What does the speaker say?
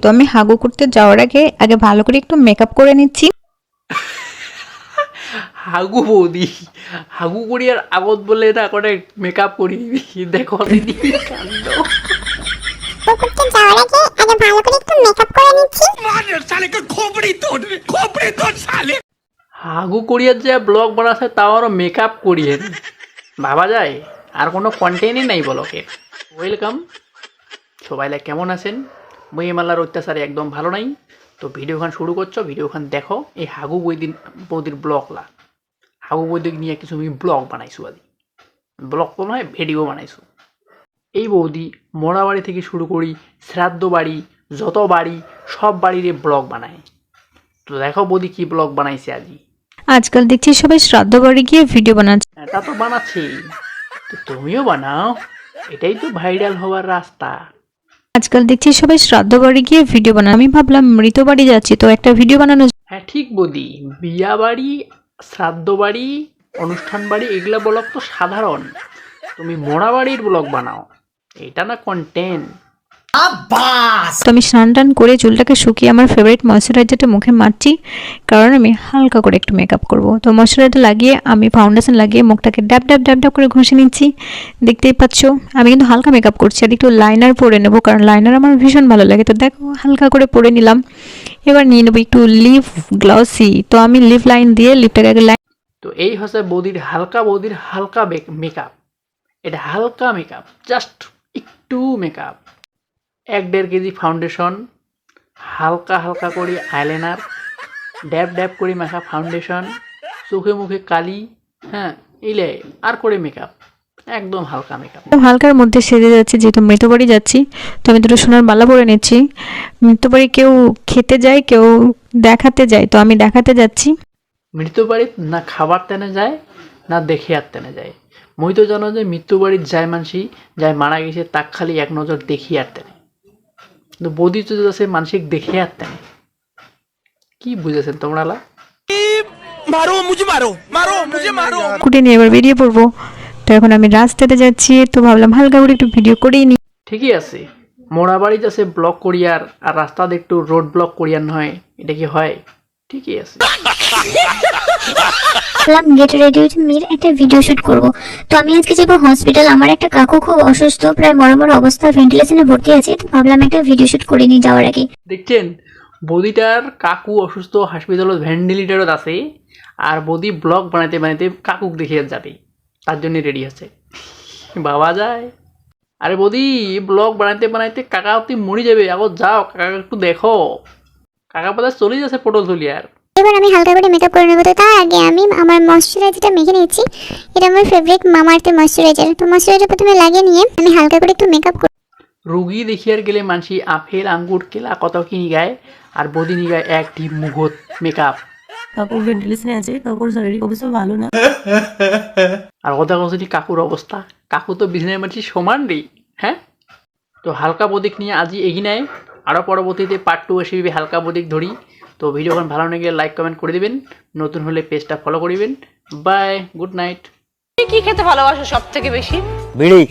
তো আমি হাগু করতে যাওয়ার আগে আগে ভালো করে একটু মেকআপ করে নিচ্ছি। হাগু বৌদি হাগু করি আর আগত বলে না করে মেকআপ করি দিবি দেখো দিদি কাণ্ড করতে যাওয়ার আগে আগে ভালো করে একটু মেকআপ করে নিচ্ছি। হাগু করিয়ার যে ব্লগ বানাচ্ছে তাও আরো মেকআপ করিয়ে ভাবা যায় আর কোনো কন্টেন্টই নাই ব্লগের। ওয়েলকাম সবাই কেমন আছেন? মই মালার অত্যাচারে একদম ভালো নাই। তো ভিডিওখান শুরু করছো, ভিডিওখান দেখো। এই হাগু বৌদির ব্লগলা হাগু বৌদিক নিয়ে কিছু আমি ব্লগ বানাইছো আজি ব্লগ তো নয় ভিডিও বানাইছো। এই বৌদি মরা বাড়ি থেকে শুরু করি শ্রাদ্ধ বাড়ি যত বাড়ি সব বাড়ির ব্লগ বানায়। তো দেখো বৌদি কি ব্লগ বানাইছে আজি। আজকাল দেখছি সবাই শ্রাদ্ধ বাড়ি গিয়ে ভিডিও বানাচ্ছে। এটা তো বানাচ্ছি, তো তুমিও বানাও, এটাই তো ভাইরাল হওয়ার রাস্তা। আজকাল দেখছি সবাই শ্রাদ্ধ বাড়ি গিয়ে ভিডিও বানায়। আমি ভাবলাম মৃত বাড়ি যাচ্ছি তো একটা ভিডিও বানানো। হ্যাঁ ঠিক বৌদি, বিয়া বাড়ি শ্রাদ্ধ বাড়ি অনুষ্ঠান বাড়ি এগুলা ব্লগ তো সাধারণ, তুমি মরা বাড়ির ব্লগ বানাও, এটা না কন্টেন্ট। তো আমি স্নান টান করে চুলটাকে শুকিয়ে আমার ফেভারিট ময়শ্চারাইজারটা মুখে মারছি, কারণ আমি হালকা করে একটু মেকআপ করব। তো ময়শ্চারাইজার লাগিয়ে আমি ফাউন্ডেশন লাগিয়ে মুখটাকে ড্যাব ড্যাব ড্যাব ড্যাব করে ঘষে নিচ্ছি। দেখতেই পাচ্ছ আমি কিন্তু হালকা মেকআপ করছি, আর একটু লাইনার পরে নেবো, কারণ লাইনার আমার ভীষণ ভালো লাগে। তো দেখো হালকা করে পরে নিলাম। এবার নিয়ে নেবো একটু লিপ গ্লসি। তো আমি লিপ লাইন দিয়ে লিপটাকে আগে তো এই হচ্ছে বৌদির হালকা মেকআপ। এটা হালকা মেকআপ, জাস্ট একটু মেকআপ। 1-1.5 কেজি ফাউন্ডেশন, হালকা হালকা করে আইলাইনার, ড্যাব ড্যাব করে মাখা ফাউন্ডেশন, চোখে মুখে কালি, হ্যাঁ ইলে আর করে মেকআপ, একদম হালকা মেকআপ। হালকার মধ্যে সেজে যাচ্ছি, যেহেতু মৃতবাড়ি যাচ্ছি। তো আমি দুটো সোনার মালা পরে নিচ্ছি। মৃতবাড়ি কেউ খেতে যায়, কেউ দেখাতে যায়, তো আমি দেখাতে যাচ্ছি। মৃত্যু বাড়িত না খাবার টেনে যায় না দেখে আর টেনে যায়। মই তো জানো যে মৃত্যু বাড়ির যায় মানসি যায় মারা গেছে তাক খালি এক নজর দেখি আর টেনে, কিন্তু বৌদি তো আছে মানসিক দেখে আর টেনে। কি বুঝেছেন তোমরা? কুটে নিয়ে এবার বেরিয়ে পড়বো। তো এখন আমি রাস্তাতে যাচ্ছি, তো ভাবলাম হালকা করে একটু ভিডিও করেই নিই। ঠিকই আছে, মোড়া বাড়ি যাচ্ছে ব্লক করিয়ার আর রাস্তাতে একটু রোড ব্লক করিয়ার নয়, এটা কি হয়? ঠিকই আছে। ভাবলাম গেট রেডি উইথ মির একটা ভিডিও শুট করব। তো আমি আজকে যাবো হসপিটাল। আমার একটা কাকু খুব অসুস্থ, প্রায় মরমর অবস্থা, ভেন্টিলেশনে ভর্তি আছে। তো ভাবলাম একটা ভিডিও শুট করে নিয়ে যাওয়ার আগে। দেখছেন বৌদিটার কাকু অসুস্থ, হসপিটালত ভেন্টিলেটরত আছে, আর বৌদি ব্লগ বানাইতে বানাইতে কাকুক দেখিয়ে যাবে, তার জন্য রেডি আছে। বাবা যায়। আরে বৌদি ব্লগ বানাইতে বানাইতে কাকা অতি মরি যাবে, আগত যাও কাকা একটু দেখো। কাকা পাতা চলে যাচ্ছে পটল তুলিয়ার। এবার আমি হালকা করে মেকআপ করে নেবো। তো তার আগে আমি আমার ময়শ্চারাইজারটা মেখে নিয়েছি। এটা আমার ফেভারিট মামাআর্থের ময়শ্চারাইজার। তো ময়শ্চারাইজার প্রথমে লাগিয়ে নিয়ে আমি হালকা করে একটু মেকআপ করি। রুগী দেখিয়ার গেলে মানসি আপেল আঙ্গুর কেলা কত কি নিগায়, আর বৌদি নিগায় এক টিপ মুখত মেকআপ। কাকুর ভেন্টিলেশনে আছে, কাকুর শারীরিক অবস্থা ভালো না। আর কথা কথা কাকুর অবস্থা, কাকু তো বিছানায় মানসি সমান রে। হ্যাঁ, তো হালকা বদিক নিয়ে আজি এগিয়ে নেয়। আরও পরবর্তীতে পার্ট 2 এসে হালকা বদিক ধরি। তো ভিডিওখন ভালো লেগে লাইক কমেন্ট করে দিবেন, নতুন হলে পেজটা ফলো করিবেন। Bye, good night. কি খেতে ভালোবাসো সব থেকে বেশি? বিড়ি।